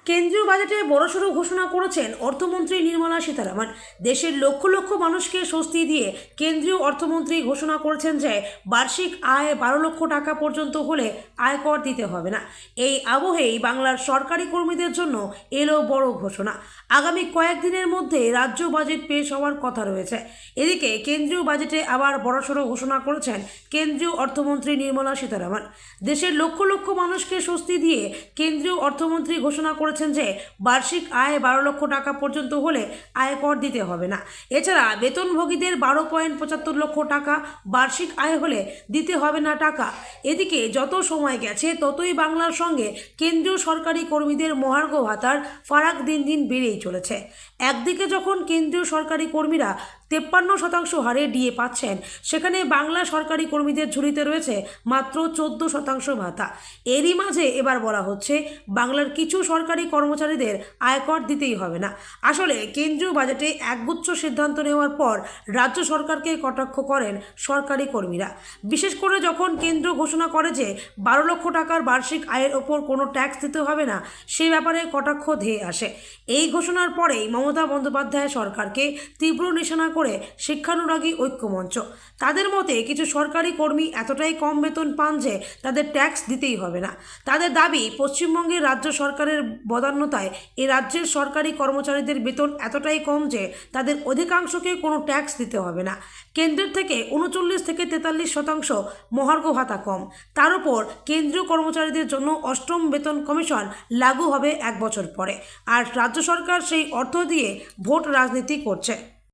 কেন্দ্রীয় বাজেটে বড়সড় ঘোষণা করেছেন অর্থমন্ত্রী নির্মলা সীতারামন। দেশের লক্ষ লক্ষ মানুষকে স্বস্তি দিয়ে কেন্দ্রীয় অর্থমন্ত্রী ঘোষণা করেছেন যে বার্ষিক আয় 12 লক্ষ টাকা পর্যন্ত হলে আয়কর দিতে হবে না। এই আবহেই বাংলার সরকারি কর্মীদের জন্য এলো বড় ঘোষণা। আগামী কয়েকদিনের মধ্যে রাজ্য বাজেট পেশ হওয়ার কথা রয়েছে। এদিকে কেন্দ্রীয় বাজেটে আবার বড়সড় ঘোষণা করেছেন কেন্দ্রীয় অর্থমন্ত্রী নির্মলা সীতারামন। দেশের লক্ষ লক্ষ মানুষকে স্বস্তি দিয়ে কেন্দ্রীয় অর্থমন্ত্রী ঘোষণা করেছেন যে বার্ষিক আয় 12 লক্ষ টাকা পর্যন্ত হলে আয়কর দিতে হবে না। এছাড়া বেতনভোগীদের 12.75 লক্ষ টাকা বার্ষিক আয় হলে দিতে হবে না টাকা। এদিকে যত সময় গেছে ততই বাংলার সঙ্গে কেন্দ্রীয় সরকারি কর্মীদের মহার্ঘ ভাতার ফারাক দিন দিন বেড়েই চলেছে। একদিকে যখন কেন্দ্রীয় সরকারি কর্মীরা 53% হারে ডিএ পাচ্ছেন, সেখানে বাংলা সরকারি কর্মীদের ঝুলিতে রয়েছে মাত্র 14% ভাতা। এরই মাঝে এবার বলা হচ্ছে বাংলার কিছু সরকারি কর্মচারীদের আয়কর দিতেই হবে না। আসলে কেন্দ্রীয় বাজেটে একগুচ্ছ সিদ্ধান্ত নেওয়ার পর রাজ্য সরকারকে কটাক্ষ করেন সরকারি কর্মীরা। বিশেষ করে যখন কেন্দ্র ঘোষণা করে যে 12 লক্ষ টাকার বার্ষিক আয়ের ওপর কোনো ট্যাক্স দিতে হবে না, সেই ব্যাপারে কটাক্ষ ধেয়ে আসে। এই ঘোষণার পরেই মমতা বন্দ্যোপাধ্যায় সরকারকে তীব্র নিশানা করে শিক্ষানুরাগী ঐক্যমঞ্চ। তাদের মতে কিছু সরকারি কর্মী এতটাই কম বেতন পান যে তাদের ট্যাক্স দিতেই হবে না। তাদের দাবি, পশ্চিমবঙ্গের রাজ্য সরকারের বদান্যতায় এই রাজ্যের সরকারি কর্মচারীদের বেতন এতটাই কম যে তাদের অধিকাংশকে কোনো ট্যাক্স দিতে হবে না। কেন্দ্রের থেকে 39 থেকে 43% মহার্ঘ ভাতা কম। তার উপর কেন্দ্রীয় কর্মচারীদের জন্য অষ্টম বেতন কমিশন লাগু হবে 1 বছর পরে, আর রাজ্য সরকার সেই অর্থ দিয়ে ভোট রাজনীতি করছে।